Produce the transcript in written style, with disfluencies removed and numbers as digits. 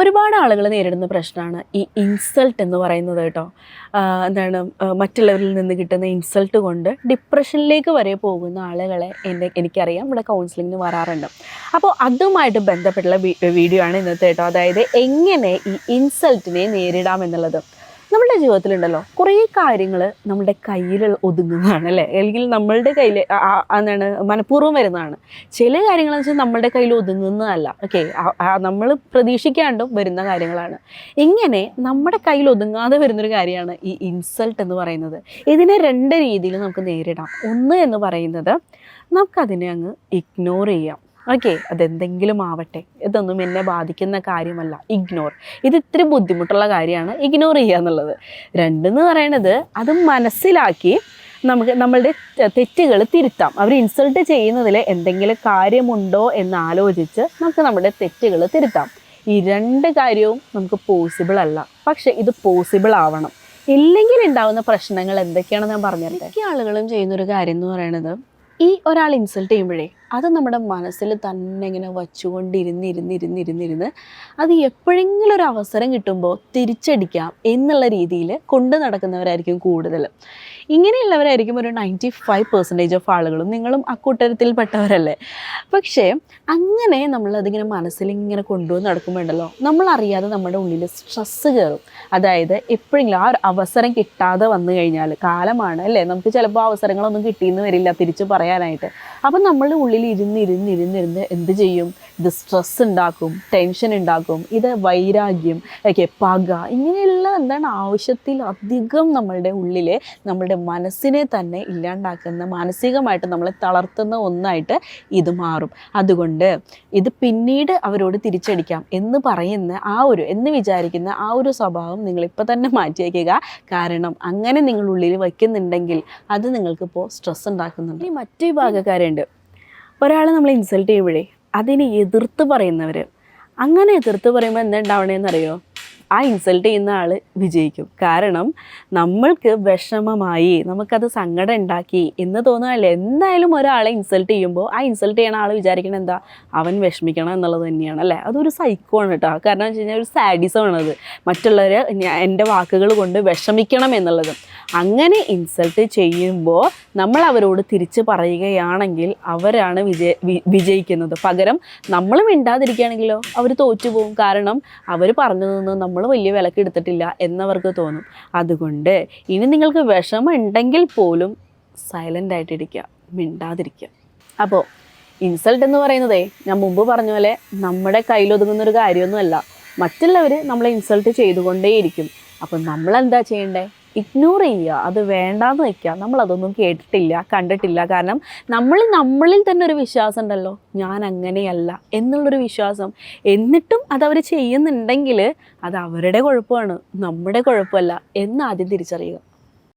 ഒരുപാട് ആളുകൾ നേരിടുന്ന പ്രശ്നമാണ് ഈ ഇൻസൾട്ട് എന്ന് പറയുന്നത് കേട്ടോ. മറ്റുള്ളവരിൽ നിന്ന് കിട്ടുന്ന ഇൻസൾട്ട് കൊണ്ട് ഡിപ്രഷനിലേക്ക് വരെ പോകുന്ന ആളുകളെ എനിക്കറിയാം, ഇവിടെ കൗൺസിലിങ്ങിന് വരാറുണ്ട്. അപ്പോൾ അതുമായിട്ട് ബന്ധപ്പെട്ടുള്ള വീഡിയോ ആണ് ഇന്നത്തെ കേട്ടോ. അതായത് എങ്ങനെ ഈ ഇൻസൾട്ടിനെ നേരിടാമെന്നുള്ളത്. നമ്മുടെ ജീവിതത്തിലുണ്ടല്ലോ കുറേ കാര്യങ്ങൾ നമ്മുടെ കയ്യിൽ ഒതുങ്ങുന്നതാണ് അല്ലേ, അല്ലെങ്കിൽ നമ്മളുടെ കയ്യിൽ മനഃപൂർവ്വം വരുന്നതാണ്. ചില കാര്യങ്ങളെന്ന് വെച്ചാൽ നമ്മളുടെ കയ്യിൽ ഒതുങ്ങുന്നതല്ല, ഓക്കെ, നമ്മൾ പ്രതീക്ഷിക്കാണ്ടും വരുന്ന കാര്യങ്ങളാണ്. ഇങ്ങനെ നമ്മുടെ കയ്യിൽ ഒതുങ്ങാതെ വരുന്നൊരു കാര്യമാണ് ഈ ഇൻസൾട്ട് എന്ന് പറയുന്നത്. ഇതിനെ രണ്ട് രീതിയിൽ നമുക്ക് നേരിടാം. ഒന്ന് എന്ന് പറയുന്നത് നമുക്കതിനെ അങ്ങ് ഇഗ്നോർ ചെയ്യാം. ഓക്കെ, അതെന്തെങ്കിലും ആവട്ടെ, ഇതൊന്നും എന്നെ ബാധിക്കുന്ന കാര്യമല്ല, ഇഗ്നോർ. ഇത് ഇത്തിരി ബുദ്ധിമുട്ടുള്ള കാര്യമാണ് ഇഗ്നോർ ചെയ്യുക എന്നുള്ളത്. രണ്ടെന്ന് പറയണത് അത് മനസ്സിലാക്കി നമ്മളുടെ തെറ്റുകൾ തിരുത്താം. അവർ ഇൻസൾട്ട് ചെയ്യുന്നതിൽ എന്തെങ്കിലും കാര്യമുണ്ടോ എന്ന് ആലോചിച്ച് നമുക്ക് നമ്മുടെ തെറ്റുകൾ തിരുത്താം. ഈ രണ്ട് കാര്യവും നമുക്ക് പോസിബിൾ അല്ല, പക്ഷെ ഇത് പോസിബിൾ ആവണം. ഇല്ലെങ്കിൽ ഉണ്ടാകുന്ന പ്രശ്നങ്ങൾ എന്തൊക്കെയാണെന്ന് ഞാൻ പറഞ്ഞിരുന്നത്. മിക്ക ആളുകളും ചെയ്യുന്നൊരു കാര്യം എന്ന് പറയുന്നത്, ഈ ഒരാൾ ഇൻസൾട്ട് ചെയ്യുമ്പോഴേ അത് നമ്മുടെ മനസ്സിൽ തന്നെ ഇങ്ങനെ വച്ചുകൊണ്ടിരുന്ന് അത് എപ്പോഴെങ്കിലും ഒരു അവസരം കിട്ടുമ്പോൾ തിരിച്ചടിക്കാം എന്നുള്ള രീതിയിൽ കൊണ്ടു നടക്കുന്നവരായിരിക്കും കൂടുതൽ. ഇങ്ങനെയുള്ളവരായിരിക്കും ഒരു 95% ഓഫ് ആളുകളും. നിങ്ങളും അക്കൂട്ടരത്തിൽപ്പെട്ടവരല്ലേ. പക്ഷേ അങ്ങനെ നമ്മളതിങ്ങനെ മനസ്സിലിങ്ങനെ കൊണ്ടുവന്ന് നടക്കുമ്പോഴല്ലോ നമ്മളറിയാതെ നമ്മുടെ ഉള്ളിൽ സ്ട്രെസ്സ് കയറും. അതായത് എപ്പോഴെങ്കിലും ആ ഒരു അവസരം കിട്ടാതെ വന്നു കഴിഞ്ഞാൽ, കാലമാണ് അല്ലേ, നമുക്ക് ചിലപ്പോൾ അവസരങ്ങളൊന്നും കിട്ടിയെന്ന് വരില്ല തിരിച്ച് പറയാനായിട്ട്. അപ്പം നമ്മളുടെ ഉള്ളിൽ ഇരുന്ന് എന്ത് ചെയ്യും, ഇത് സ്ട്രെസ് ഉണ്ടാക്കും, ടെൻഷൻ ഉണ്ടാക്കും, ഇത് വൈരാഗ്യം, പക, ഇങ്ങനെയുള്ള ആവശ്യത്തിലധികം നമ്മളുടെ ഉള്ളിൽ നമ്മളുടെ മനസ്സിനെ തന്നെ ഇല്ലാണ്ടാക്കുന്ന, മാനസികമായിട്ട് നമ്മളെ തളർത്തുന്ന ഒന്നായിട്ട് ഇത് മാറും. അതുകൊണ്ട് ഇത് പിന്നീട് അവരോട് തിരിച്ചടിക്കാം എന്ന് പറയുന്ന എന്ന് വിചാരിക്കുന്ന ആ ഒരു സ്വഭാവം നിങ്ങളിപ്പോൾ തന്നെ മാറ്റി വയ്ക്കുക. കാരണം അങ്ങനെ നിങ്ങളുള്ളിൽ വയ്ക്കുന്നുണ്ടെങ്കിൽ അത് നിങ്ങൾക്കിപ്പോൾ സ്ട്രെസ് ഉണ്ടാക്കുന്നുണ്ട്. ഇനി മറ്റു വിഭാഗക്കാരുണ്ട്. ഒരാൾ നമ്മൾ ഇൻസൾട്ട് ചെയ്യുമ്പോഴേ അതിനെ എതിർത്ത് പറയുന്നവർ. അങ്ങനെ എതിർത്ത് പറയുമ്പോൾ എന്താ ഉണ്ടാവണേന്നറിയോ? ആ ഇൻസൾട്ട് ചെയ്യുന്ന ആൾ വിജയിക്കും. കാരണം നമ്മൾക്ക് വിഷമമായി, നമുക്കത് സങ്കടം ഉണ്ടാക്കി എന്ന് തോന്നുകയല്ലേ. എന്തായാലും ഒരാളെ ഇൻസൾട്ട് ചെയ്യുമ്പോൾ ആ ഇൻസൾട്ട് ചെയ്യണ ആൾ വിചാരിക്കണം എന്താ, അവൻ വിഷമിക്കണം എന്നുള്ളത് തന്നെയാണ് അല്ലേ. അതൊരു സൈക്കോ ആണ് കേട്ടോ. കാരണം എന്ന് വെച്ച് കഴിഞ്ഞാൽ ഒരു സാഡിസമാണത്, മറ്റുള്ളവർ എൻ്റെ വാക്കുകൾ കൊണ്ട് വിഷമിക്കണം എന്നുള്ളത്. അങ്ങനെ ഇൻസൾട്ട് ചെയ്യുമ്പോൾ നമ്മൾ അവരോട് തിരിച്ച് പറയുകയാണെങ്കിൽ അവരാണ് വിജയിക്കുന്നത്. പകരം നമ്മൾ മിണ്ടാതിരിക്കുകയാണെങ്കിലോ അവർ തോറ്റുപോകും. കാരണം അവർ പറഞ്ഞതൊന്നും നമ്മൾ വലിയ വിലക്ക് എടുത്തിട്ടില്ല എന്നവർക്ക് തോന്നും. അതുകൊണ്ട് ഇനി നിങ്ങൾക്ക് വിഷമം ഉണ്ടെങ്കിൽ പോലും സൈലൻ്റ് ആയിട്ടിരിക്കുക, മിണ്ടാതിരിക്കുക. അപ്പോൾ ഇൻസൾട്ട് എന്ന് പറയുന്നതേ ഞാൻ മുമ്പ് പറഞ്ഞ പോലെ നമ്മുടെ കയ്യിലൊതുങ്ങുന്നൊരു കാര്യമൊന്നുമല്ല. മറ്റുള്ളവർ നമ്മളെ ഇൻസൾട്ട് ചെയ്തുകൊണ്ടേയിരിക്കും. അപ്പം നമ്മളെന്താ ചെയ്യേണ്ടത്? ഇഗ്നോർ ചെയ്യുക, അത് വേണ്ടാന്ന് വയ്ക്കുക. നമ്മളതൊന്നും കേട്ടിട്ടില്ല, കണ്ടിട്ടില്ല. കാരണം നമ്മളിൽ തന്നെ ഒരു വിശ്വാസം ഉണ്ടല്ലോ, ഞാൻ അങ്ങനെയല്ല എന്നുള്ളൊരു വിശ്വാസം. എന്നിട്ടും അതവർ ചെയ്യുന്നുണ്ടെങ്കിൽ അത് അവരുടെ കുഴപ്പമാണ്, നമ്മുടെ കുഴപ്പമല്ല എന്ന് ആദ്യം തിരിച്ചറിയുക.